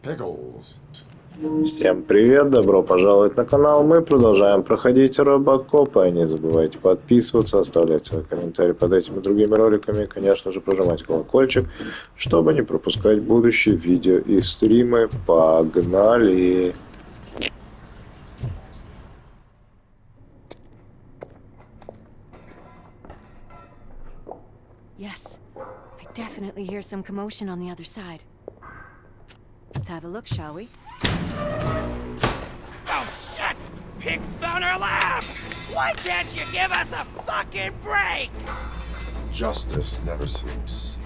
Pickles. Всем привет, добро пожаловать на канал. Мы продолжаем проходить Robocop. И не забывайте подписываться, оставлять свои комментарии под этими и другими роликами. И, конечно же, прожимать колокольчик, чтобы не пропускать будущие видео и стримы. Погнали! Yes, I definitely hear some commotion on the other side. Let's have a look, shall we? Oh shit! Pig found our lab! Why can't you give us a fucking break? Justice never sleeps.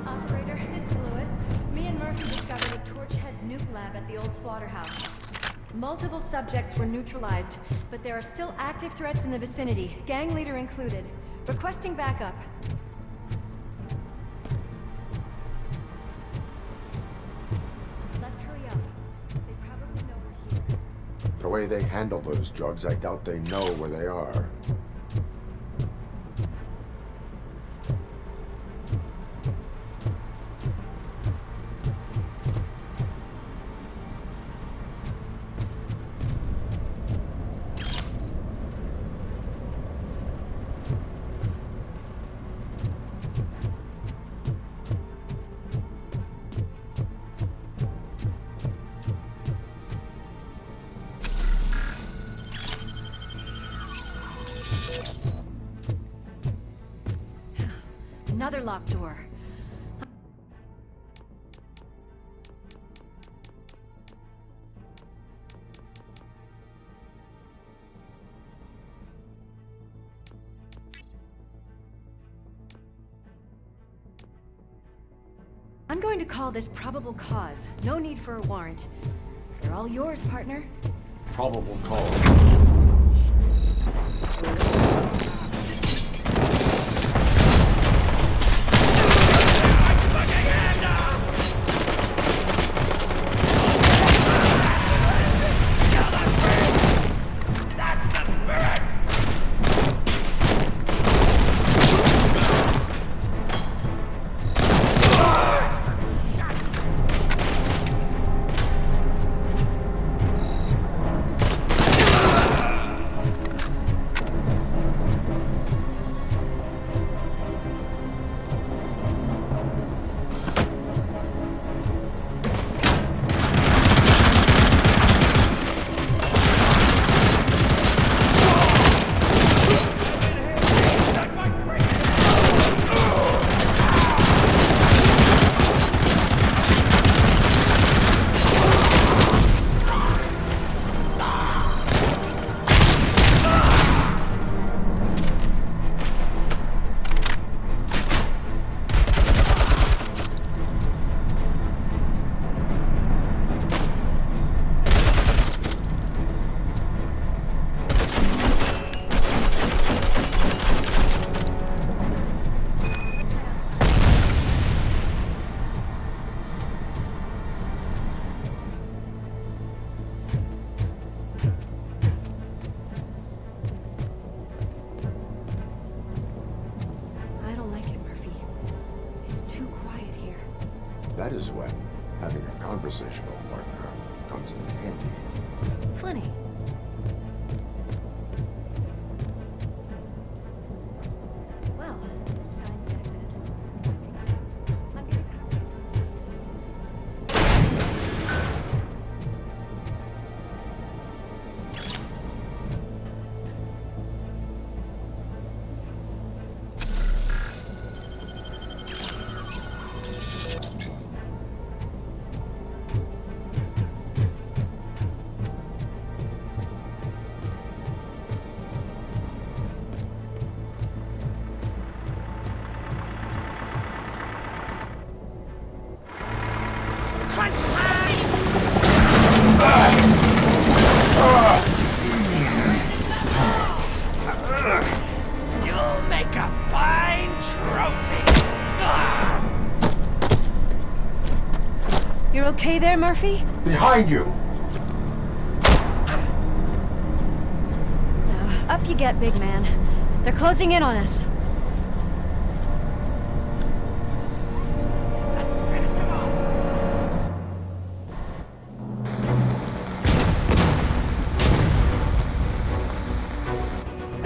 Operator, this is Lewis. Me and Murphy discovered a Torchhead's nuke lab at the old slaughterhouse. Multiple subjects were neutralized, but there are still active threats in the vicinity, gang leader included. Requesting backup. Let's hurry up. They probably know we're here. The way they handle those drugs, I doubt they know where they are. Another locked door. I'm going to call this probable cause. No need for a warrant. They're all yours, partner. Probable cause. That is when having a conversational partner comes in handy. Funny. Well, this sign definitely looks inviting. I'm gonna copy it from crunch time! You'll make a fine trophy! You're okay there, Murphy? Behind you! Up you get, big man. They're closing in on us.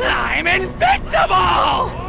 I'm invincible!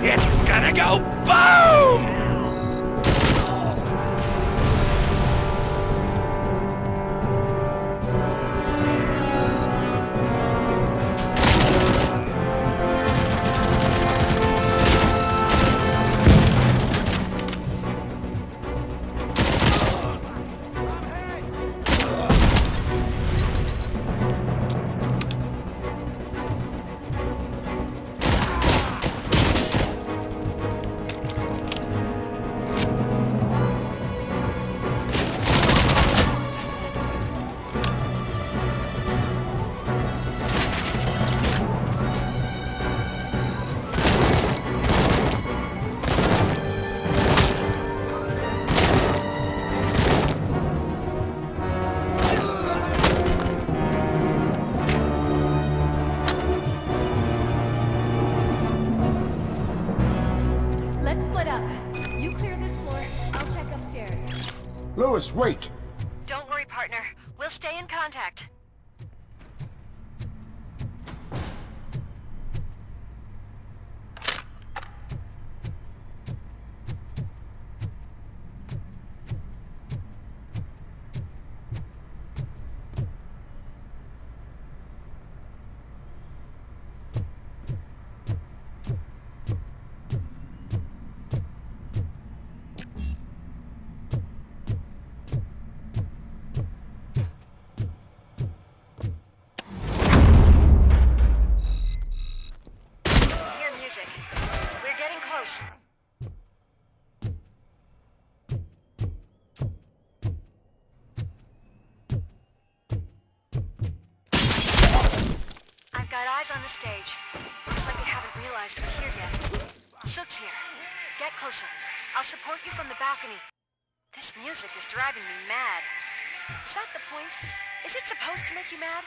It's gonna go boom! Let's split up. You clear this floor, I'll check upstairs. Lewis, wait! Don't worry, partner. We'll stay in contact. Eyes on the stage. Looks like they haven't realized we're here yet. Sook's here. Get closer. I'll support you from the balcony. This music is driving me mad. Is that the point? Is it supposed to make you mad?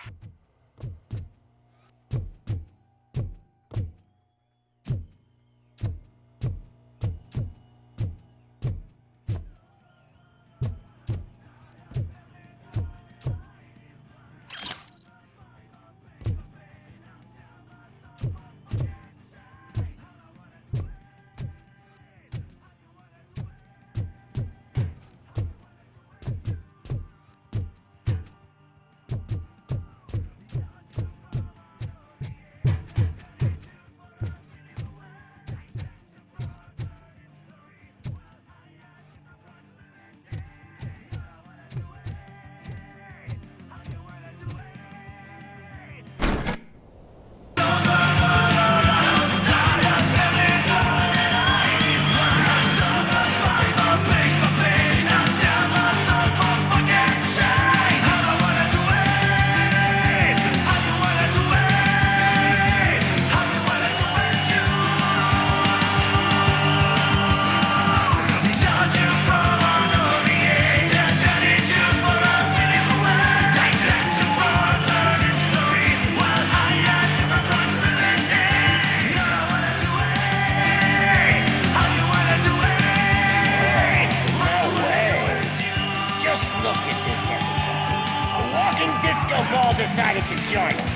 Look at this, everybody. A walking disco ball decided to join us.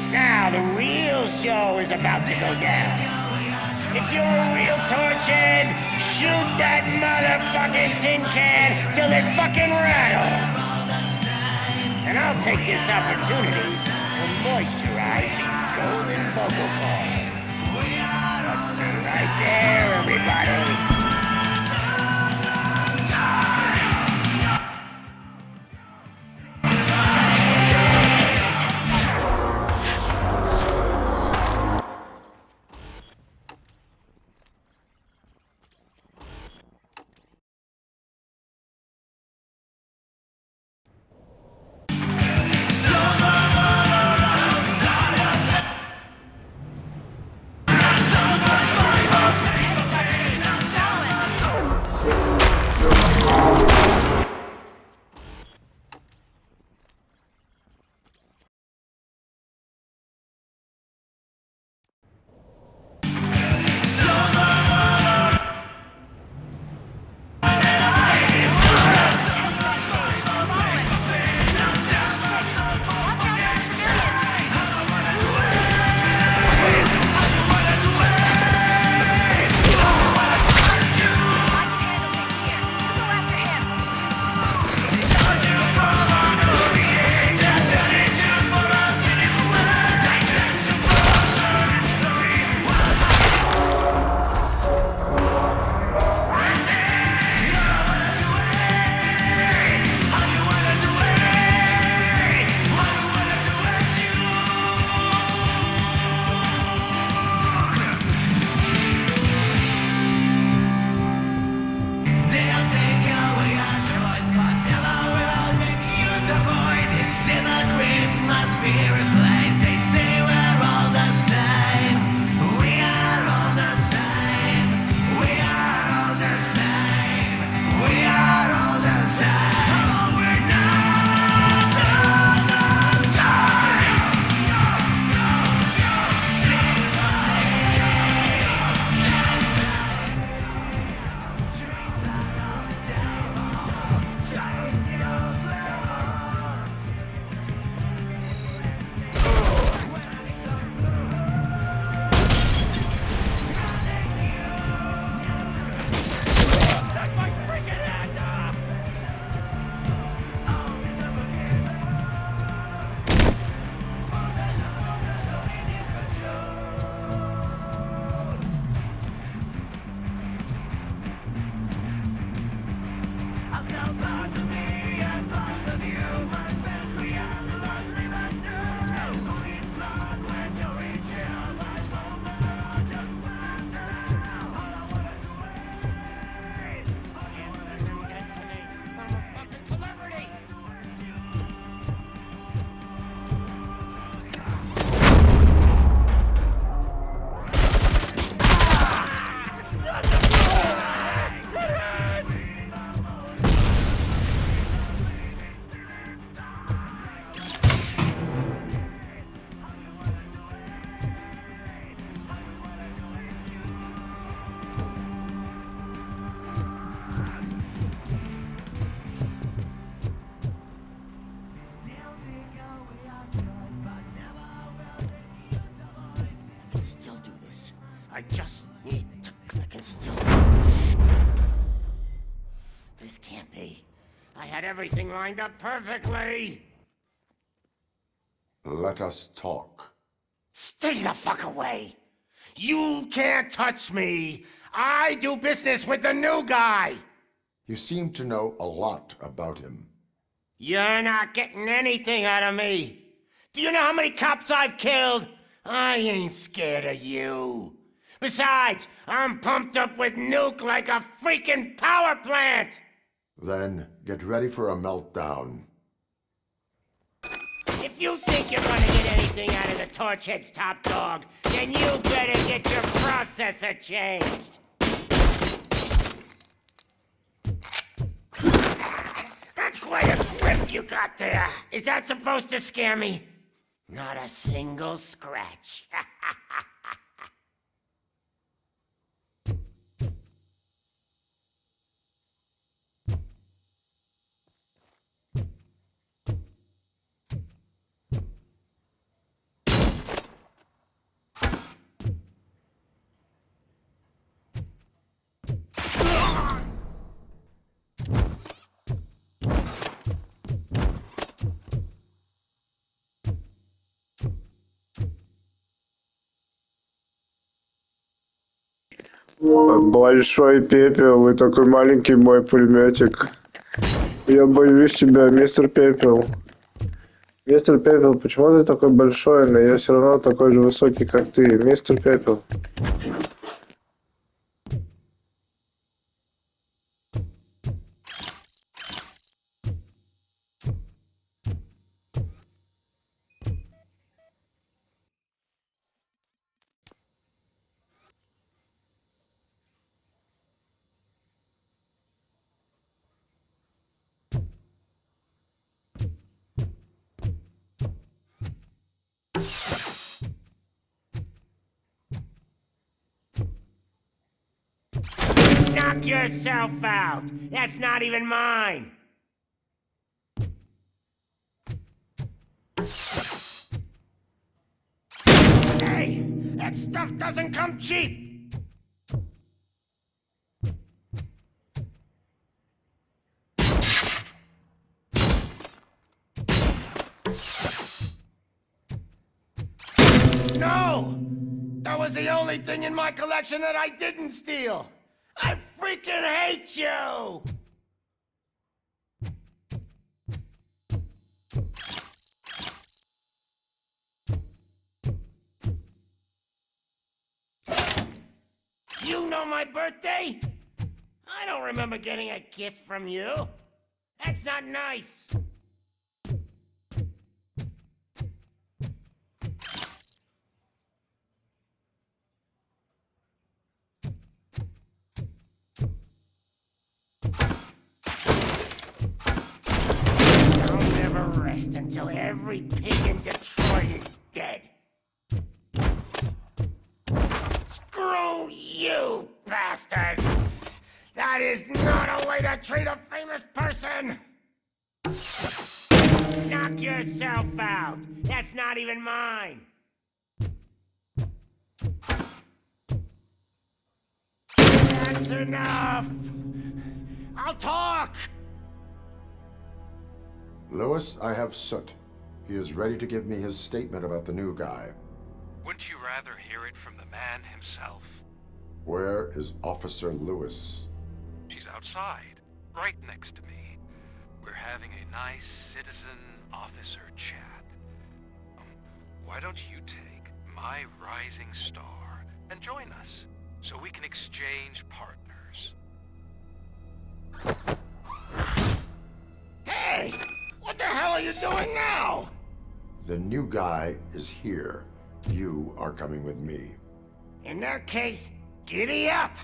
Now the real show is about to go down. If you're a real torchhead, shoot that motherfucking tin can till it fucking rattles. And I'll take this opportunity to moisturize these golden vocal cords. Let's stay right there, everybody. I just need to... I can still... This can't be. I had everything lined up perfectly. Let us talk. Stay the fuck away. You can't touch me. I do business with the new guy. You seem to know a lot about him. You're not getting anything out of me. Do you know how many cops I've killed? I ain't scared of you. Besides, I'm pumped up with nuke like a freaking power plant! Then get ready for a meltdown. If you think you're gonna get anything out of the Torchhead's top dog, then you better get your processor changed. That's quite a grip you got there. Is that supposed to scare me? Not a single scratch. Большой пепел и такой маленький мой пулеметик. Я боюсь тебя, мистер Пепел. Мистер Пепел, почему ты такой большой, но я все равно такой же высокий, как ты, мистер Пепел? Knock yourself out. That's not even mine. Hey, that stuff doesn't come cheap. No! That was the only thing in my collection that I didn't steal. I freaking hate you! You know my birthday? I don't remember getting a gift from you. That's not nice. I'll never rest until every pig in Detroit is dead. Screw you, bastard! That is not a way to treat a famous person! Knock yourself out. That's not even mine. That's enough. I'll talk. Lewis, I have Soot. He is ready to give me his statement about the new guy. Wouldn't you rather hear it from the man himself? Where is Officer Lewis? She's outside, right next to me. We're having a nice citizen-officer chat. Why don't you take my rising star and join us, so we can exchange partners? Hey! What the hell are you doing now? The new guy is here. You are coming with me. In that case, giddy up!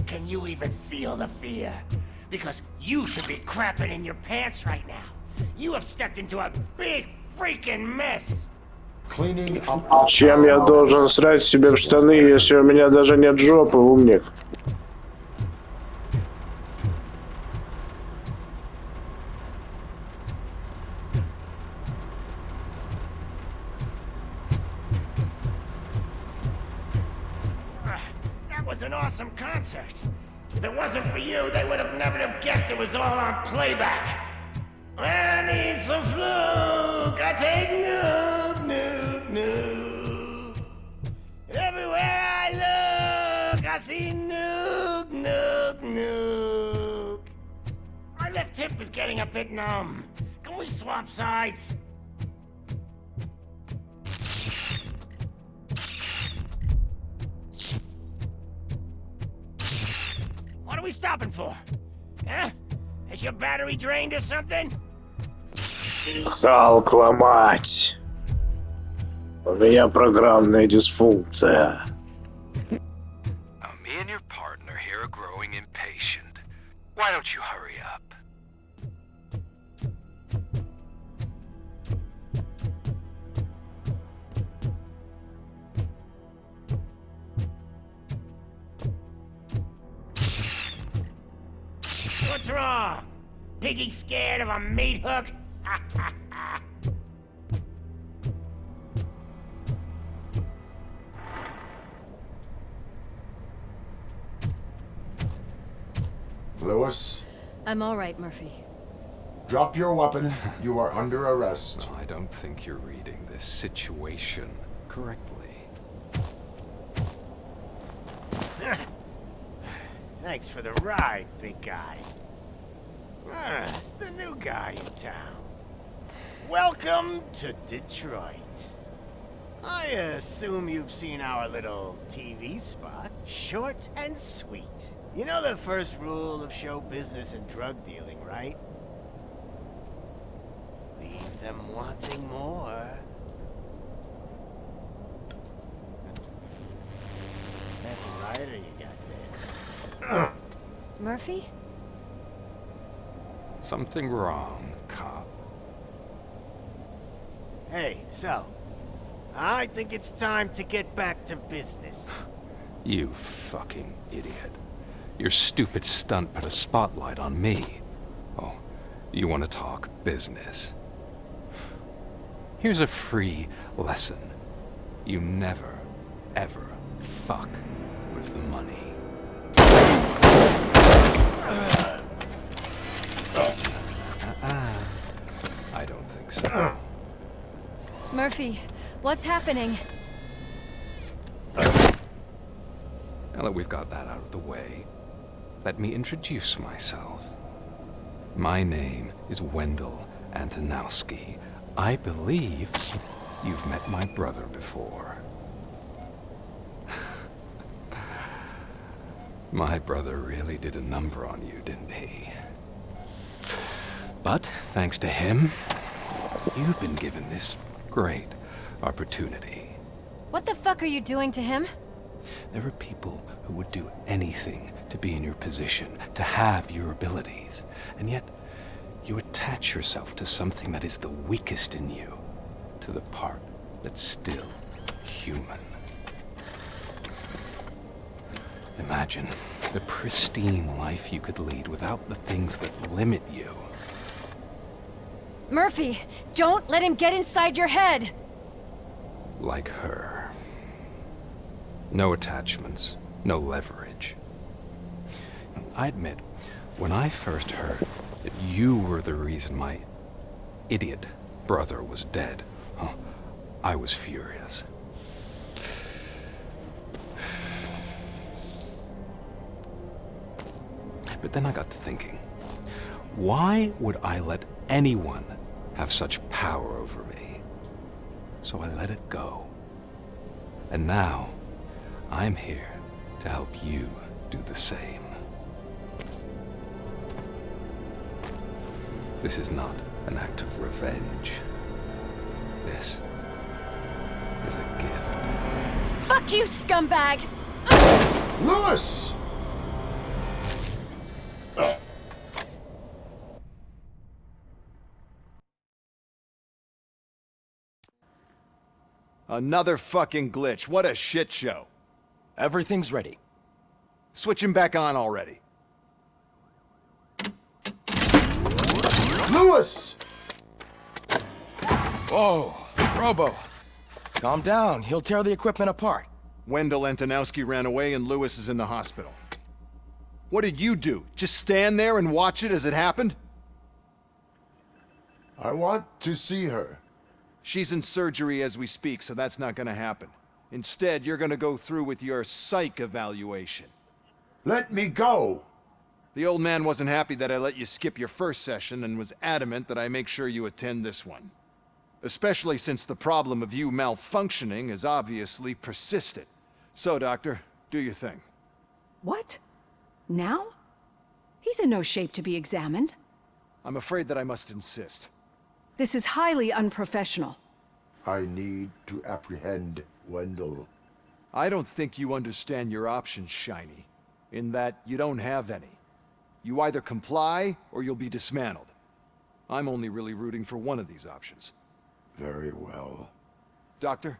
Can you even feel the fear? Because you should be crapping in your pants right now. You have stepped into a big freaking mess. Cleaning up. Чем я должен срать себе в штаны, если у меня даже нет жопы, умник? That was an awesome concert. If it wasn't for you, they would have never have guessed it was all on playback. When I need some fluke, I take nuke, nuke, nuke. Everywhere I look, I see nuke, nuke, nuke. My left hip is getting a bit numb. Can we swap sides? What are we stopping for? Huh? Is your battery drained or something? Халк ломать. У меня программная дисфункция. Me and your partner here are growing impatient. Why don't you hurry up? What's wrong? Piggy scared of a meat hook? Lewis, I'm all right, Murphy. drop your weapon. You are under arrest. I don't think you're reading this situation correctly. Thanks for the ride, big guy. It's the new guy in town. Welcome to Detroit. I assume you've seen our little TV spot. Short and sweet. You know the first rule of show business and drug dealing, right? Leave them wanting more. That's a rider you got there. Murphy? Something wrong, cop. Hey, so, I think it's time to get back to business. You fucking idiot. Your stupid stunt put a spotlight on me. Oh, you want to talk business? Here's a free lesson. You never, ever fuck with the money. I don't think so. Murphy, what's happening? Now that we've got that out of the way, let me introduce myself. My name is Wendell Antonowski. I believe you've met my brother before. My brother really did a number on you, didn't he? But thanks to him, you've been given this great opportunity. What the fuck are you doing to him? There are people who would do anything to be in your position, to have your abilities, and yet you attach yourself to something that is the weakest in you, to the part that's still human. Imagine the pristine life you could lead without the things that limit you. Murphy, don't let him get inside your head! Like her. No attachments, no leverage. I admit, when I first heard that you were the reason my idiot brother was dead, I was furious. But then I got to thinking, why would I let anyone have such power over me? So I let it go. And now, I'm here to help you do the same. This is not an act of revenge. This is a gift. Fuck you, scumbag! Lewis! Another fucking glitch. What a shit show. Everything's ready. Switch him back on already. Lewis! Whoa, Robo. Calm down. He'll tear the equipment apart. Wendell Antonowski ran away and Lewis is in the hospital. What did you do? Just stand there and watch it as it happened? I want to see her. She's in surgery as we speak, so that's not gonna happen. Instead, you're gonna go through with your psych evaluation. Let me go! The old man wasn't happy that I let you skip your first session and was adamant that I make sure you attend this one. Especially since the problem of you malfunctioning is obviously persistent. So, Doctor, do your thing. What? Now? He's in no shape to be examined. I'm afraid that I must insist. This is highly unprofessional. I need to apprehend Wendell. I don't think you understand your options, Shiny. In that you don't have any. You either comply or you'll be dismantled. I'm only really rooting for one of these options. Very well. Doctor?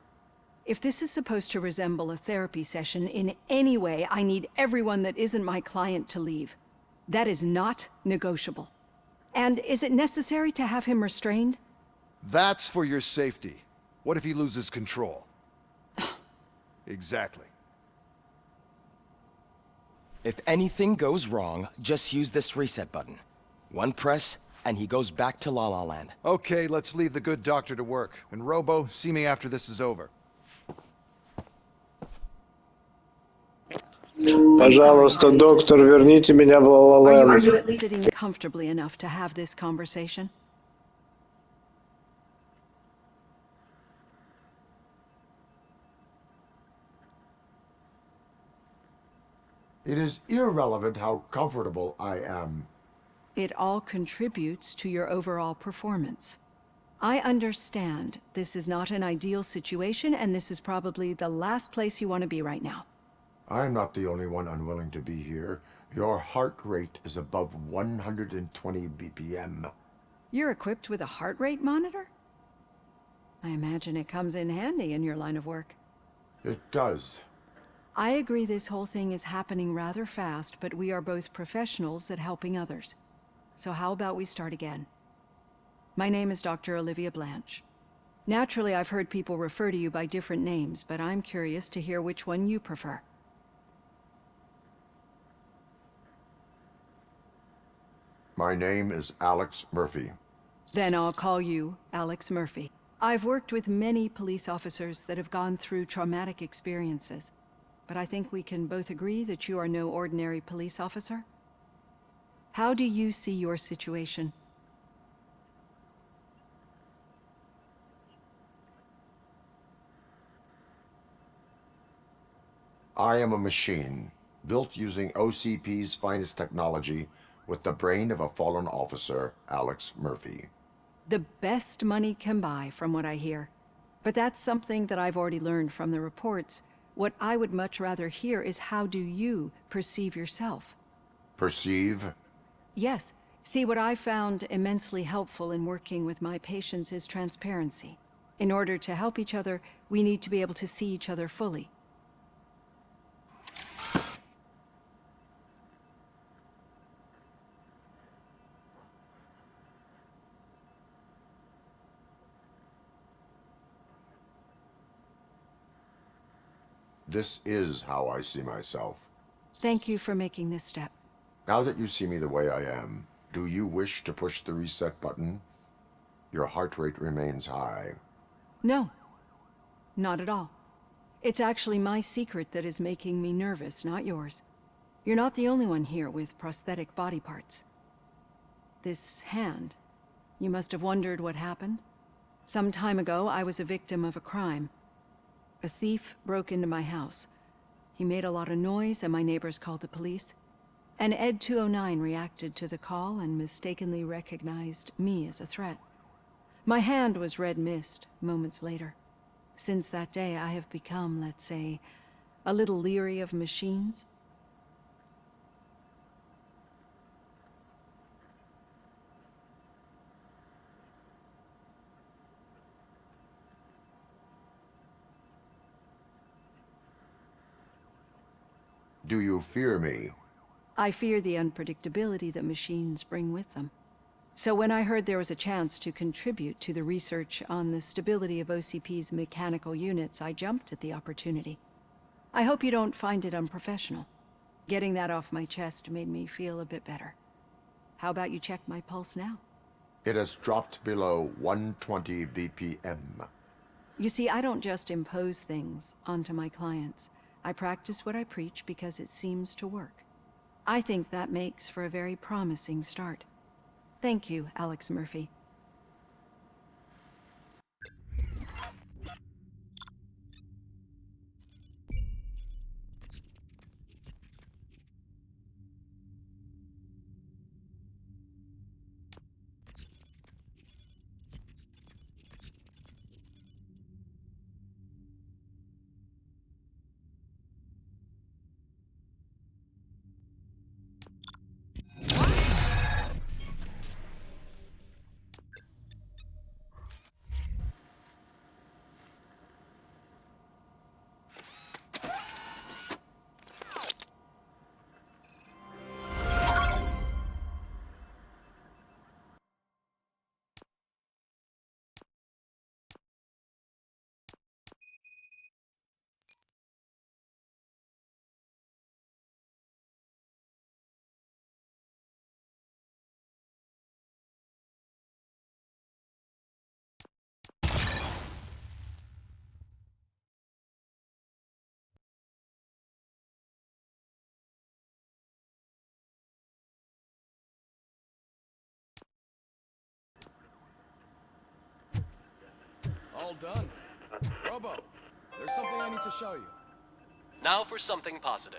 If this is supposed to resemble a therapy session in any way, I need everyone that isn't my client to leave. That is not negotiable. And is it necessary to have him restrained? That's for your safety. What if he loses control? Exactly. If anything goes wrong, just use this reset button. One press, and he goes back to La La Land. Okay, let's leave the good doctor to work. And Robo, see me after this is over. Пожалуйста, доктор, верните меня в Are you Ла-Ла-Ленд. at least sitting comfortably enough to have this conversation? It is irrelevant how comfortable I am. It all contributes to your overall performance. I understand this is not an ideal situation, and this is probably the last place you want to be right now. I'm not the only one unwilling to be here. Your heart rate is above 120 BPM. You're equipped with a heart rate monitor? I imagine it comes in handy in your line of work. It does. I agree this whole thing is happening rather fast, but we are both professionals at helping others. So how about we start again? My name is Dr. Olivia Blanche. Naturally, I've heard people refer to you by different names, but I'm curious to hear which one you prefer. My name is Alex Murphy. Then I'll call you Alex Murphy. I've worked with many police officers that have gone through traumatic experiences, but I think we can both agree that you are no ordinary police officer. How do you see your situation? I am a machine, built using OCP's finest technology, with the brain of a fallen officer, Alex Murphy. The best money can buy, from what I hear. But that's something that I've already learned from the reports. What I would much rather hear is how do you perceive yourself? Perceive? Yes. See, what I found immensely helpful in working with my patients is transparency. In order to help each other, we need to be able to see each other fully. This is how I see myself. Thank you for making this step. Now that you see me the way I am, do you wish to push the reset button? Your heart rate remains high. No, not at all. It's actually my secret that is making me nervous, not yours. You're not the only one here with prosthetic body parts. This hand, you must have wondered what happened. Some time ago, I was a victim of a crime. A thief broke into my house. He made a lot of noise and my neighbors called the police. And Ed 209 reacted to the call and mistakenly recognized me as a threat. My hand was red mist moments later. Since that day, I have become, let's say, a little leery of machines. Do you fear me? I fear the unpredictability that machines bring with them. So when I heard there was a chance to contribute to the research on the stability of OCP's mechanical units, I jumped at the opportunity. I hope you don't find it unprofessional. Getting that off my chest made me feel a bit better. How about you check my pulse now? It has dropped below 120 BPM. You see, I don't just impose things onto my clients. I practice what I preach because it seems to work. I think that makes for a very promising start. Thank you, Alex Murphy. all done. Robo, there's something I need to show you. Now for something positive.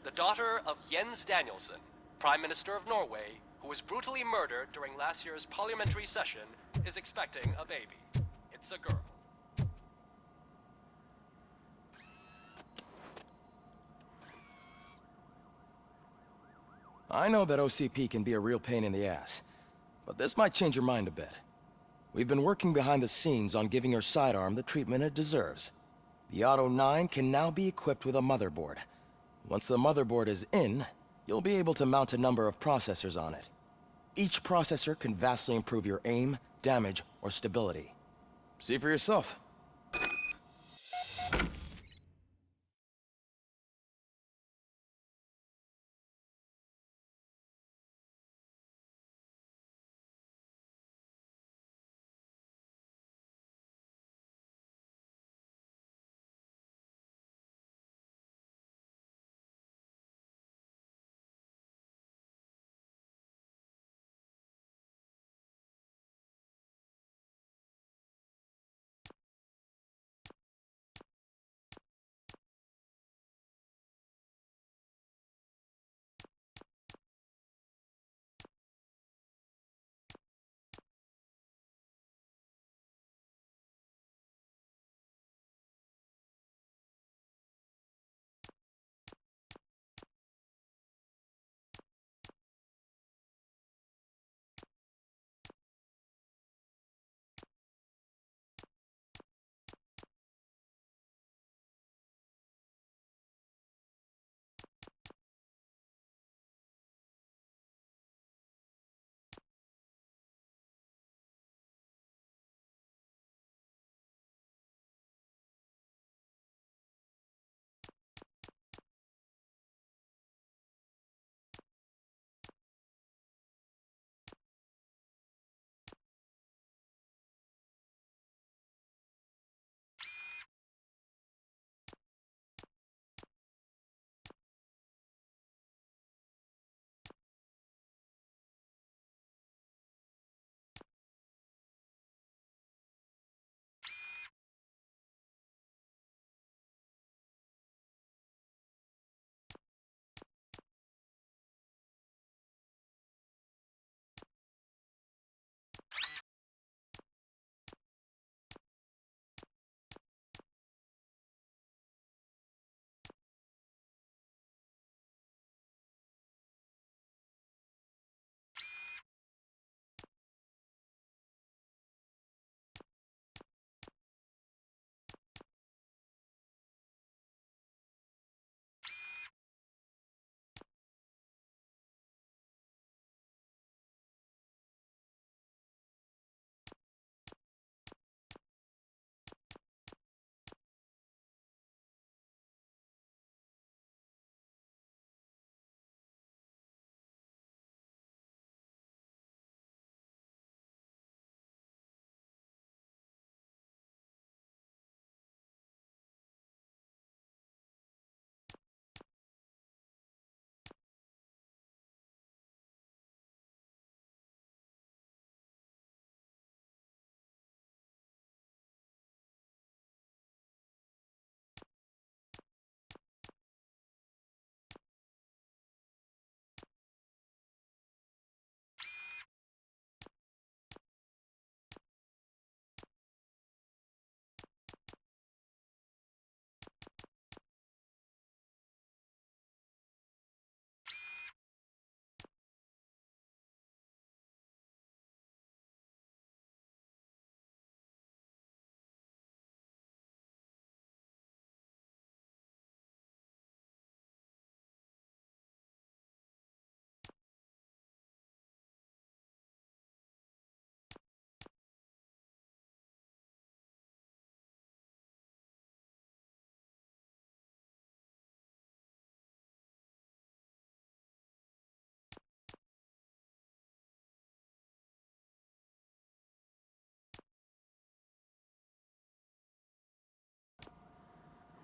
The daughter of Jens Danielson, Prime Minister of Norway, who was brutally murdered during last year's parliamentary session, is expecting a baby. It's a girl. I know that OCP can be a real pain in the ass, but this might change your mind a bit. We've been working behind the scenes on giving your sidearm the treatment it deserves. The Auto 9 can now be equipped with a motherboard. Once the motherboard is in, you'll be able to mount a number of processors on it. Each processor can vastly improve your aim, damage, or stability. See for yourself.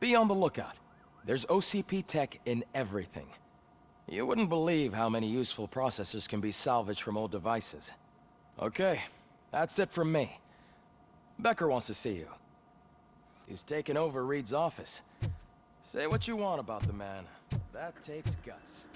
Be on the lookout. There's OCP tech in everything. You wouldn't believe how many useful processors can be salvaged from old devices. Okay, that's it from me. Becker wants to see you. He's taken over Reed's office. Say what you want about the man. That takes guts.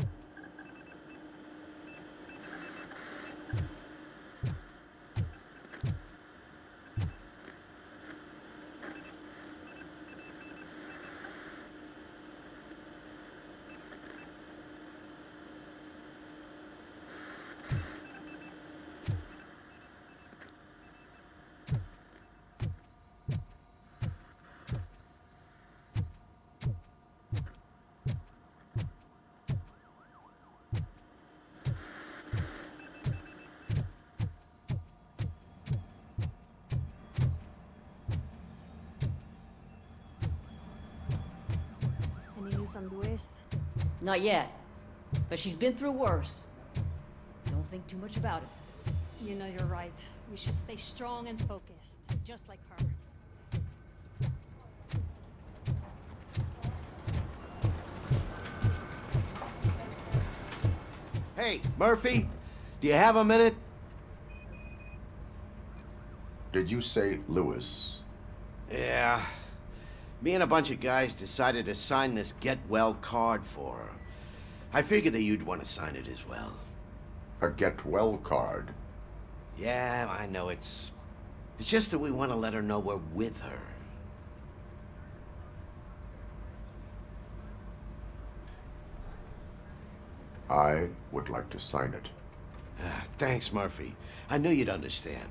Any news on Luis? Not yet, but she's been through worse. Don't think too much about it. You know you're right. We should stay strong and focused, just like her. Hey, Murphy, do you have a minute? Did you say Lewis? Yeah. Me and a bunch of guys decided to sign this get well card for her. I figured that you'd want to sign it as well. A get well card? Yeah, I know it's just that we want to let her know we're with her. I would like to sign it. Thanks, Murphy. I knew you'd understand.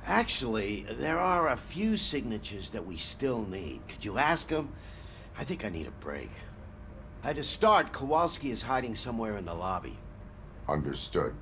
Actually, there are a few signatures that we still need. Could you ask them? I think I need a break. To start, Kowalski is hiding somewhere in the lobby. Understood.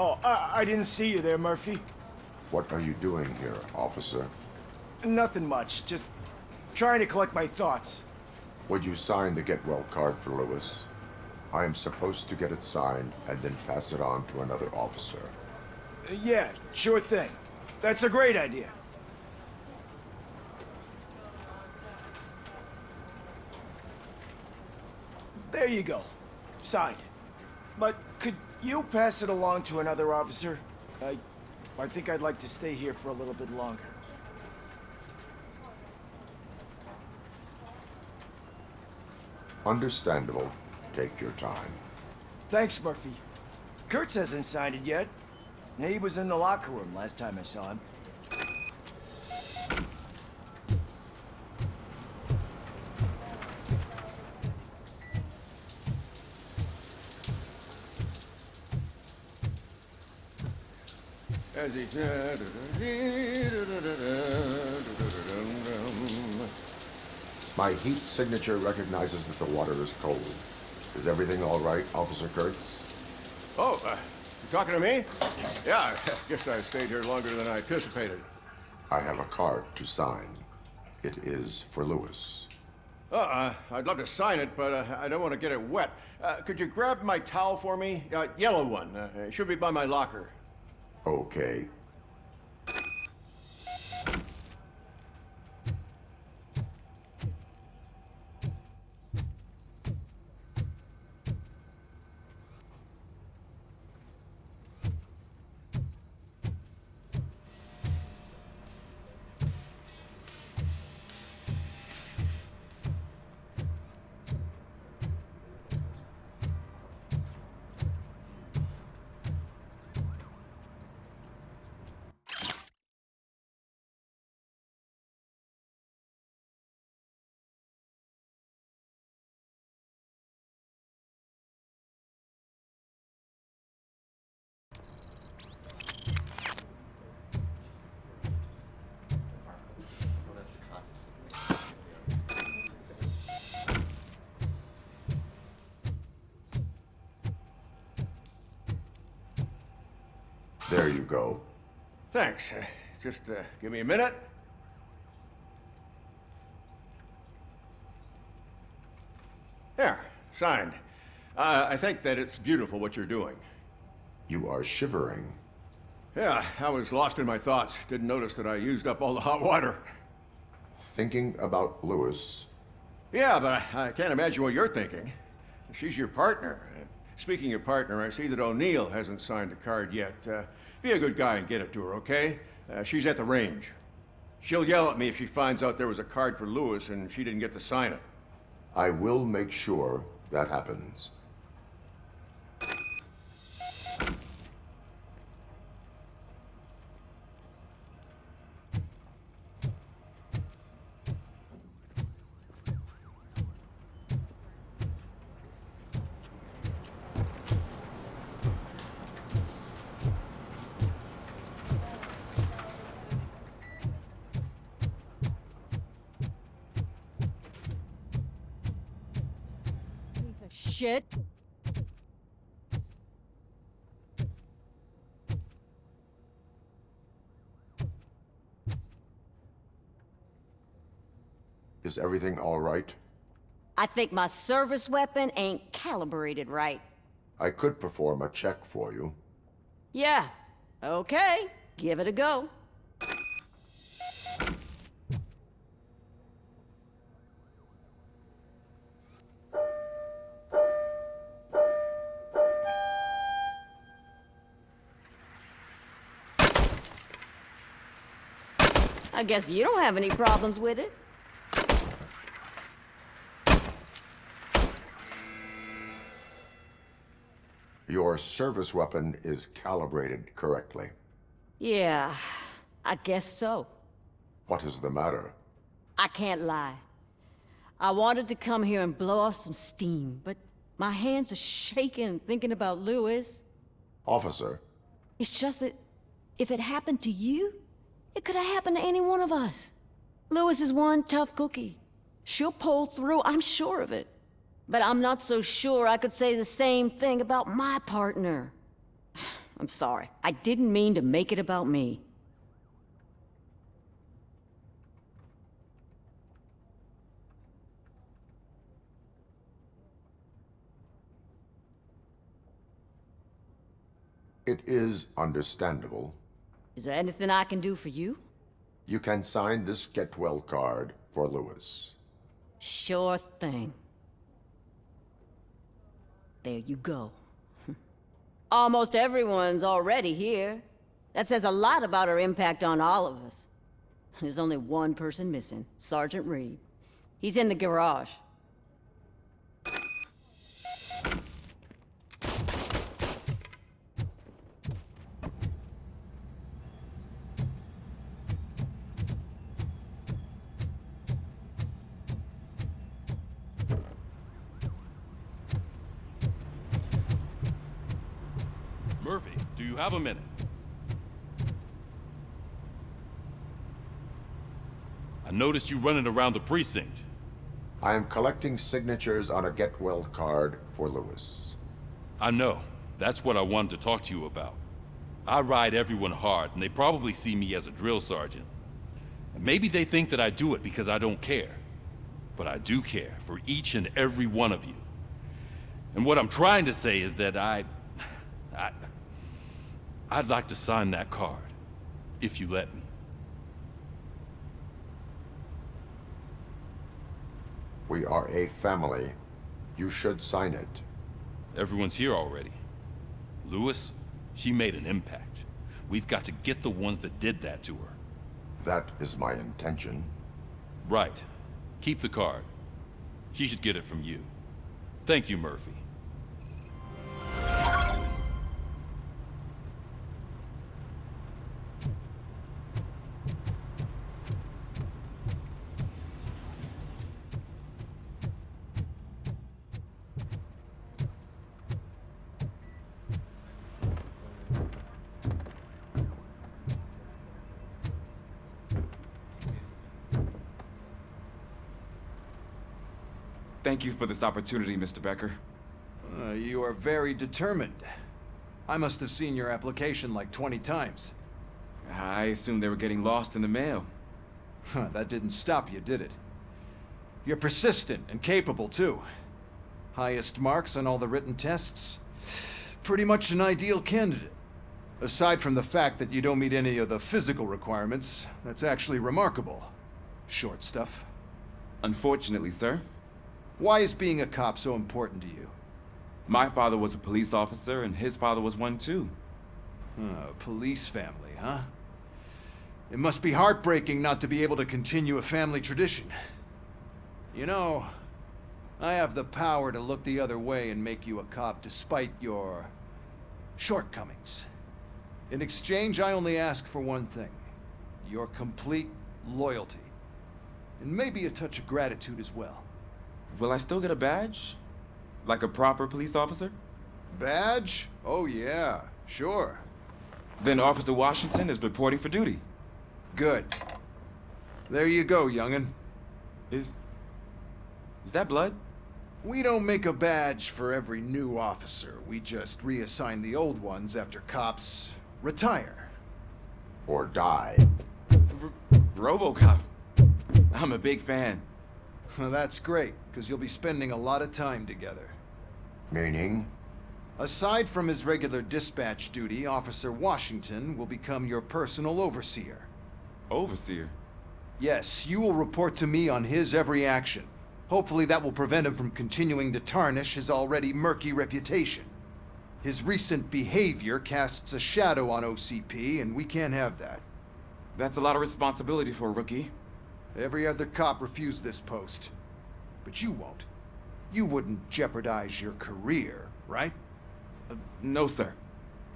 Oh, I didn't see you there, Murphy. What are you doing here, officer? Nothing much, just trying to collect my thoughts. Would you sign the get well card for Lewis? I am supposed to get it signed and then pass it on to another officer. Yeah, sure thing. That's a great idea. There you go. Signed. But could you pass it along to another officer? I think I'd like to stay here for a little bit longer. Understandable. Take your time. Thanks, Murphy. Kurtz hasn't signed it yet. He was in the locker room last time I saw him. My heat signature recognizes that the water is cold. Is everything all right, Officer Kurtz? Oh, you talking to me? Yeah, I guess I stayed here longer than I anticipated. I have a card to sign. It is for Lewis. I'd love to sign it, but I don't want to get it wet. Could you grab my towel for me? Yellow one. It should be by my locker. Okay. you go. Thanks. Just give me a minute. There, signed. I think that it's beautiful what you're doing. You are shivering. Yeah, I was lost in my thoughts. Didn't notice that I used up all the hot water. Thinking about Lewis. Yeah, but I can't imagine what you're thinking. She's your partner. Speaking of partner, I see that O'Neill hasn't signed a card yet. Be a good guy and get it to her, okay? She's at the range. She'll yell at me if she finds out there was a card for Lewis and she didn't get to sign it. I will make sure that happens. Shit. Is everything all right? I think my service weapon ain't calibrated right. I could perform a check for you. Yeah. Okay. Give it a go. I guess you don't have any problems with it. Your service weapon is calibrated correctly. Yeah, I guess so. What is the matter? I can't lie. I wanted to come here and blow off some steam, but my hands are shaking thinking about Lewis. Officer. It's just that if it happened to you, it could have happened to any one of us. Lewis is one tough cookie. She'll pull through, I'm sure of it. But I'm not so sure I could say the same thing about my partner. I'm sorry. I didn't mean to make it about me. It is understandable. Is there anything I can do for you? You can sign this get well card for Lewis. Sure thing. There you go. Almost everyone's already here. That says a lot about her impact on all of us. There's only one person missing, Sergeant Reed. He's in the garage. Murphy, do you have a minute? I noticed you running around the precinct. I am collecting signatures on a get well card for Lewis. I know. That's what I wanted to talk to you about. I ride everyone hard, and they probably see me as a drill sergeant. And maybe they think that I do it because I don't care. But I do care for each and every one of you. And what I'm trying to say is that I'd like to sign that card, if you let me. We are a family. You should sign it. Everyone's here already. Lewis, she made an impact. We've got to get the ones that did that to her. That is my intention. Right. Keep the card. She should get it from you. Thank you, Murphy. Thank you for this opportunity, Mr. Becker. You are very determined. I must have seen your application like 20 times. I assumed they were getting lost in the mail. Huh, that didn't stop you, did it? You're persistent and capable, too. Highest marks on all the written tests. Pretty much an ideal candidate. Aside from the fact that you don't meet any of the physical requirements, that's actually remarkable. Short stuff. Unfortunately, sir. Why is being a cop so important to you? My father was a police officer, and his father was one too. Police family, huh? It must be heartbreaking not to be able to continue a family tradition. You know, I have the power to look the other way and make you a cop despite your shortcomings. In exchange, I only ask for one thing. Your complete loyalty. And maybe a touch of gratitude as well. Will I still get a badge? Like a proper police officer? Badge? Oh yeah, sure. Then Officer Washington is reporting for duty. Good. There you go, young'un. Is that blood? We don't make a badge for every new officer. We just reassign the old ones after cops retire. Or die. Robocop. I'm a big fan. Well, that's great, because you'll be spending a lot of time together. Meaning? Aside from his regular dispatch duty, Officer Washington will become your personal overseer. Overseer? Yes, you will report to me on his every action. Hopefully that will prevent him from continuing to tarnish his already murky reputation. His recent behavior casts a shadow on OCP, and we can't have that. That's a lot of responsibility for a rookie. Every other cop refused this post. But you won't. You wouldn't jeopardize your career, right? No, sir.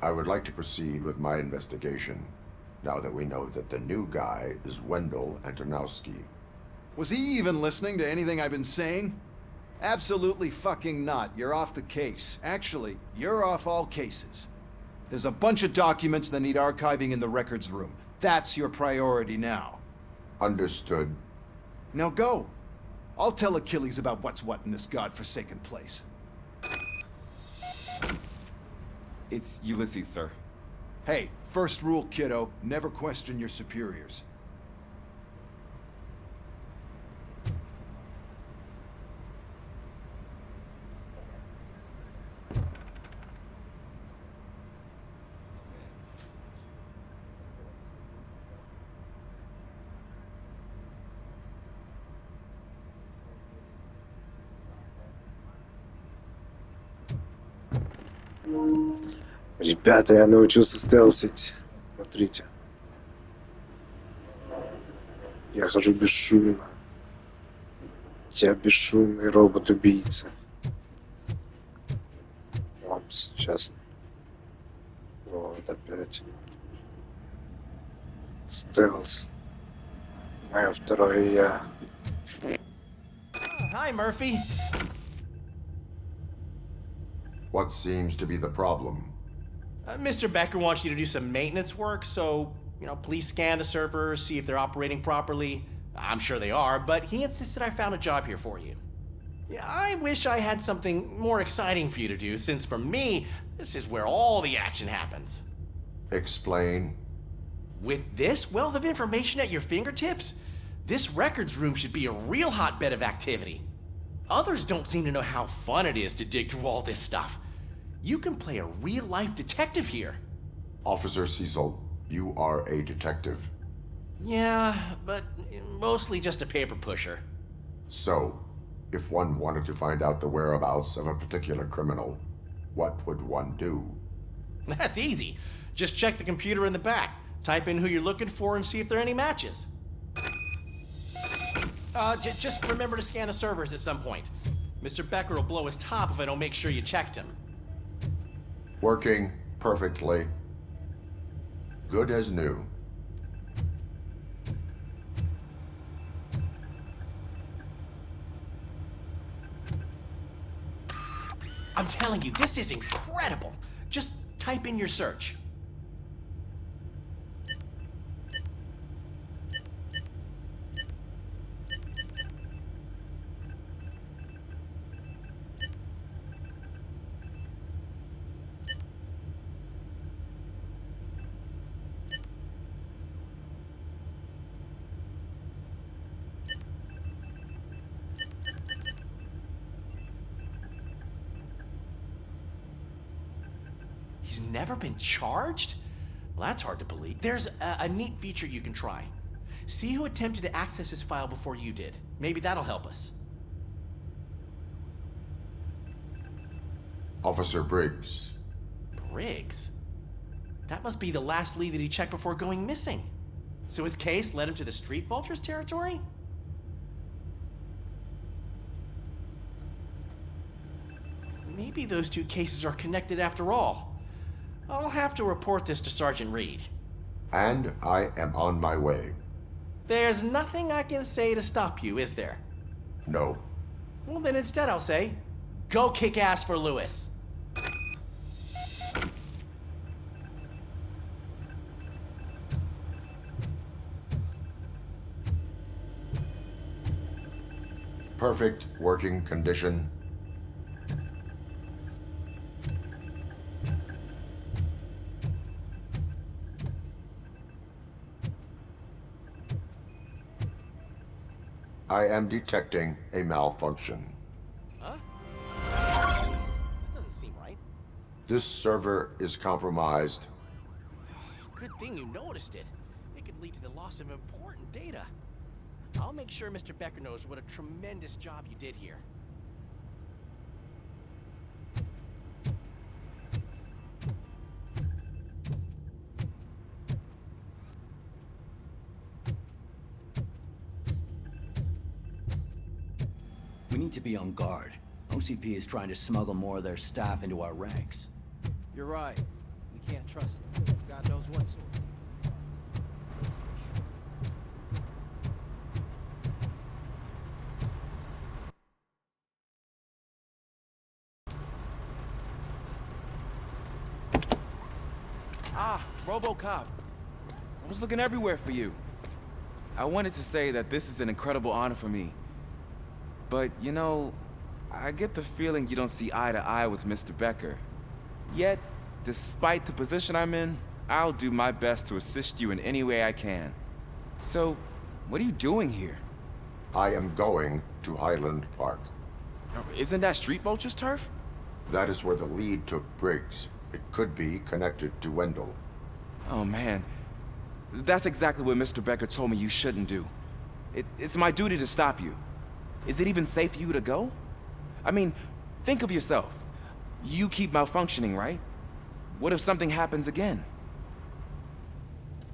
I would like to proceed with my investigation, now that we know that the new guy is Wendell Antonowski. Was he even listening to anything I've been saying? Absolutely fucking not. You're off the case. Actually, you're off all cases. There's a bunch of documents that need archiving in the records room. That's your priority now. Understood. Now go. I'll tell Achilles about what's what in this godforsaken place. It's Ulysses, sir. Hey, first rule, kiddo, never question your superiors. Ребята, я научился стелсить. Смотрите. Я хожу бесшумно. Я бесшумный робот-убийца. Опс, сейчас. Вот опять. Стелс. Мое второе я. Hi, Murphy. What seems to be the problem? Mr. Becker wants you to do some maintenance work, so, please scan the servers, see if they're operating properly. I'm sure they are, but he insisted I found a job here for you. Yeah, I wish I had something more exciting for you to do, since for me, this is where all the action happens. Explain. With this wealth of information at your fingertips, this records room should be a real hotbed of activity. Others don't seem to know how fun it is to dig through all this stuff. You can play a real-life detective here. Officer Cecil, you are a detective. Yeah, but mostly just a paper pusher. So, if one wanted to find out the whereabouts of a particular criminal, what would one do? That's easy. Just check the computer in the back, type in who you're looking for, and see if there are any matches. Just remember to scan the servers at some point. Mr. Becker will blow his top if I don't make sure you checked him. Working perfectly. Good as new. I'm telling you, this is incredible. Just type in your search. never been charged? Well, that's hard to believe. There's a neat feature you can try. See who attempted to access his file before you did. Maybe that'll help us. Officer Briggs. Briggs? That must be the last lead that he checked before going missing. So his case led him to the Street Vultures territory? Maybe those two cases are connected after all. I'll have to report this to Sergeant Reed. And I am on my way. There's nothing I can say to stop you, is there? No. Well, then instead I'll say, go kick ass for Lewis. Perfect working condition. I am detecting a malfunction. Huh? That doesn't seem right. This server is compromised. Good thing you noticed it. It could lead to the loss of important data. I'll make sure Mr. Becker knows what a tremendous job you did here. We need to be on guard. OCP is trying to smuggle more of their staff into our ranks. You're right. We can't trust them. God knows what sort. Ah, Robocop. I was looking everywhere for you. I wanted to say that this is an incredible honor for me. But, you know, I get the feeling you don't see eye to eye with Mr. Becker. Yet, despite the position I'm in, I'll do my best to assist you in any way I can. So, what are you doing here? I am going to Highland Park. Isn't that Street Vulture's turf? That is where the lead took Briggs. It could be connected to Wendell. Oh, man. That's exactly what Mr. Becker told me you shouldn't do. It's my duty to stop you. Is it even safe for you to go? I mean, think of yourself. You keep malfunctioning, right? What if something happens again?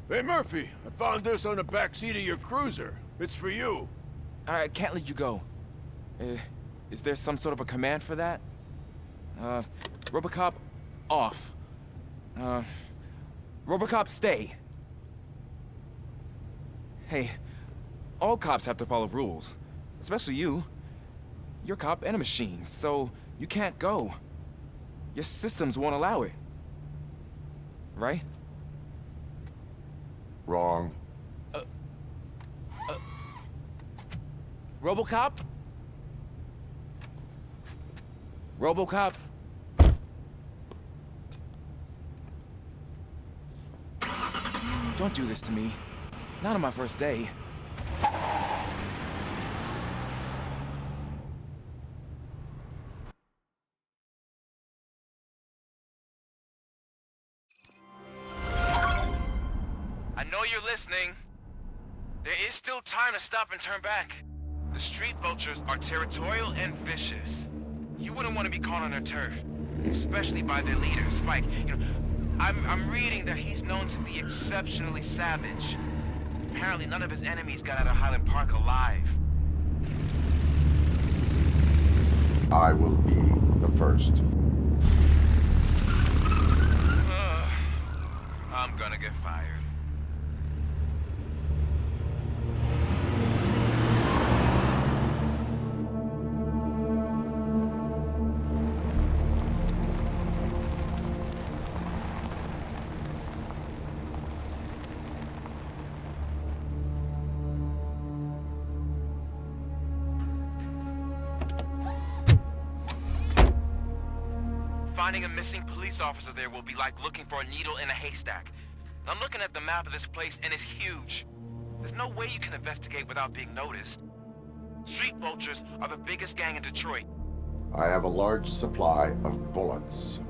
Hey, Murphy, I found this on the back seat of your cruiser. It's for you. I can't let you go. Is there some sort of a command for that? Robocop, off. Robocop, stay. Hey, all cops have to follow rules. Especially you. You're a cop and a machine, so you can't go. Your systems won't allow it. Right? Wrong. Robocop? Robocop? Don't do this to me. Not on my first day. I know you're listening. There is still time to stop and turn back. The Street Vultures are territorial and vicious. You wouldn't want to be caught on their turf, especially by their leader, Spike. You know, I'm reading that he's known to be exceptionally savage. Apparently none of his enemies got out of Highland Park alive. I will be the first. I'm gonna get fired. Finding a missing police officer there will be like looking for a needle in a haystack. I'm looking at the map of this place and it's huge. There's no way you can investigate without being noticed. Street Vultures are the biggest gang in Detroit. I have a large supply of bullets.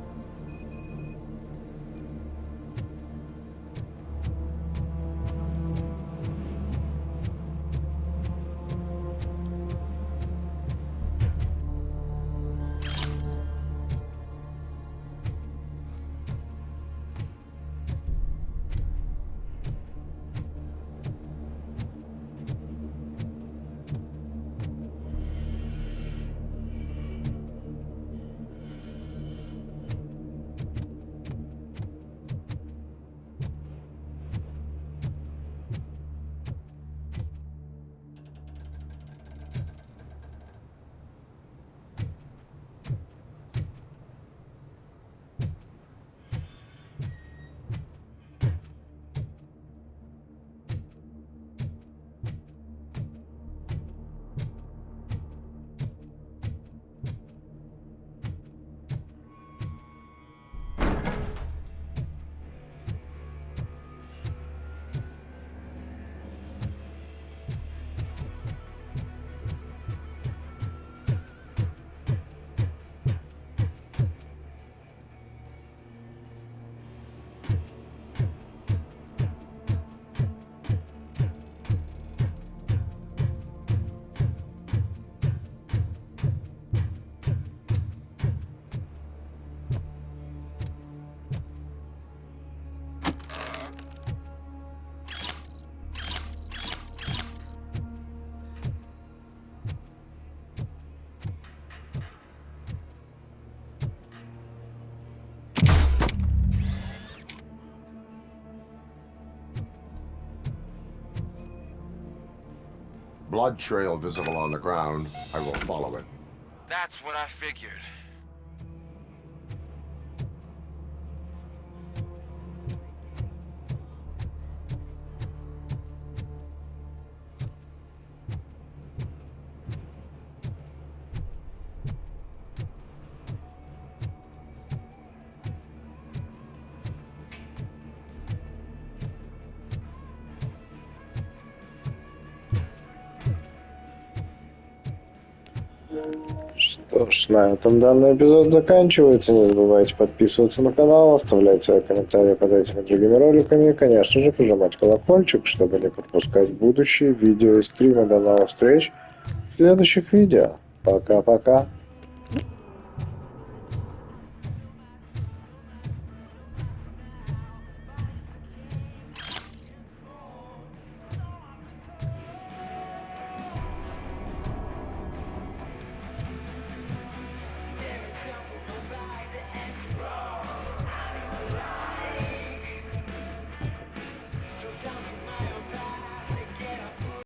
blood trail visible on the ground. I will follow it. That's what I figured. Что ж, на этом данный эпизод заканчивается. Не забывайте подписываться на канал, оставлять свои комментарии под этими другими роликами и, конечно же, прожимать колокольчик, чтобы не пропускать будущие видео и стримы. До новых встреч в следующих видео. Пока-пока.